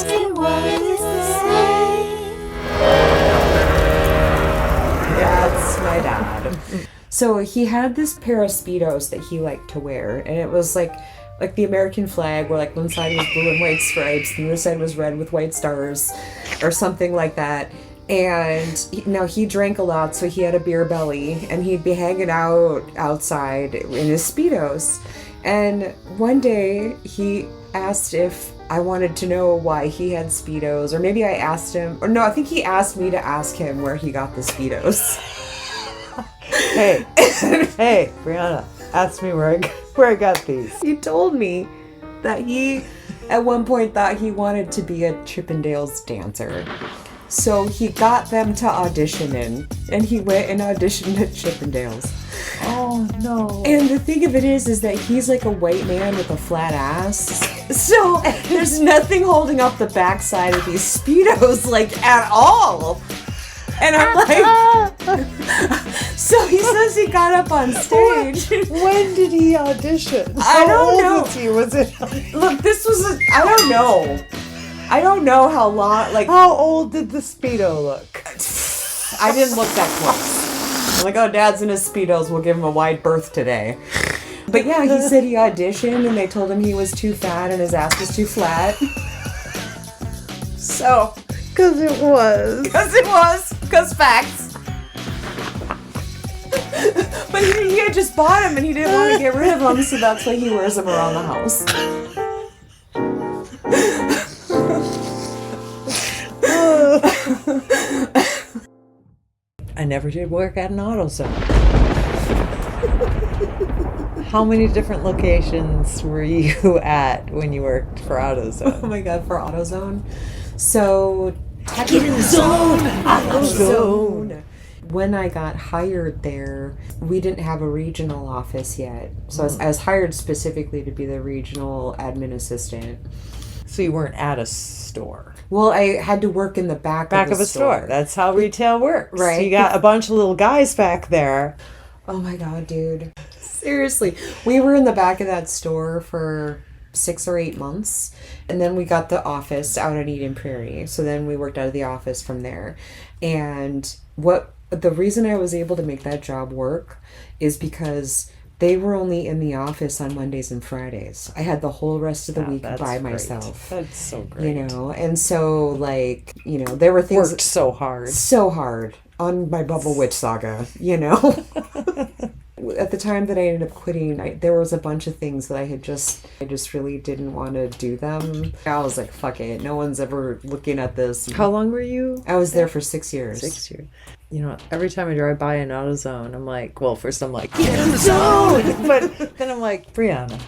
Everyone is the same. That's my dad. So he had this pair of Speedos that he liked to wear, and it was like the American flag, where like one side was blue and white stripes, and the other side was red with white stars, or something like that. And now he drank a lot, so he had a beer belly, and he'd be hanging out outside in his Speedos. And one day he asked if I wanted to know why he had Speedos, or maybe I asked him, or no, I think he asked me to ask him where he got the Speedos. Hey, Brianna, ask me where I got these. He told me that he, at one point, thought he wanted to be a Chippendales dancer. So he got them to audition in, and he went and auditioned at Chippendales. Oh, no. And the thing of it is that he's like a white man with a flat ass. So there's nothing holding up the backside of these Speedos, like, at all. And I'm like, so he says he got up on stage. When did he audition? I don't know. Was he? Was it? Look, this was I don't know. I don't know how long, like. How old did the Speedo look? I didn't look that close. I'm like, oh, Dad's in his Speedos. We'll give him a wide berth today. But yeah, he said he auditioned and they told him he was too fat and his ass was too flat. So. Because it was. Because facts. But he had just bought him and he didn't want to get rid of them, so that's why he wears them around the house. I never did work at an Autozone. How many different locations were you at when you worked for Autozone? Oh my god, for Autozone? So, Get in the zone. Autozone. When I got hired there, we didn't have a regional office yet. So I was hired specifically to be the regional admin assistant. So you weren't at a store? Well, I had to work in the back of a store. That's how retail works. Right. You got a bunch of little guys back there. Oh my god, dude. Seriously. We were in the back of that store for 6 or 8 months. And then we got the office out at Eden Prairie. So then we worked out of the office from there. And the reason I was able to make that job work is because they were only in the office on Mondays and Fridays. I had the whole rest of the week by myself. That's so great. You know, and so, like, you know, there were things... Worked so hard. So hard on my Bubble Witch saga, you know? At the time that I ended up quitting, there was a bunch of things that I just really didn't want to do them. I was like, fuck it. No one's ever looking at this. How long were you? I was there for 6 years. 6 years. You know, every time I drive by an AutoZone, I'm like, well, first I'm like, Get in the zone. but then I'm like, Brianna.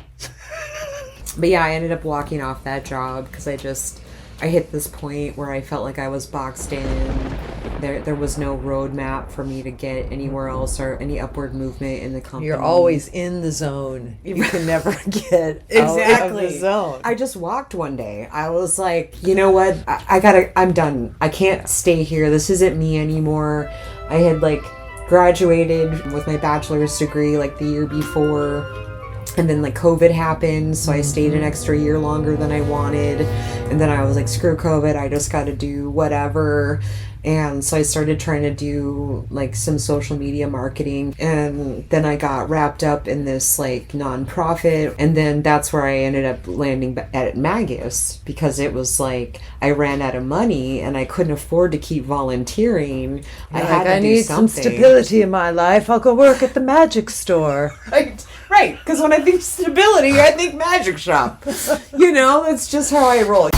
But yeah, I ended up walking off that job because I hit this point where I felt like I was boxed in. There was no roadmap for me to get anywhere else or any upward movement in the company. You're always in the zone. You can never get out of the zone. I just walked one day. I was like, you know what? I'm done. I can't stay here. This isn't me anymore. I had like graduated with my bachelor's degree like the year before. And then like COVID happened, so I stayed an extra year longer than I wanted. And then I was like, screw COVID, I just got to do whatever. And so I started trying to do like some social media marketing. And then I got wrapped up in this like nonprofit. And then that's where I ended up landing at Magus, because it was like I ran out of money and I couldn't afford to keep volunteering. I need some stability in my life. I'll go work at the magic store. Right, because when I think stability, I think magic shop. You know, that's just how I roll.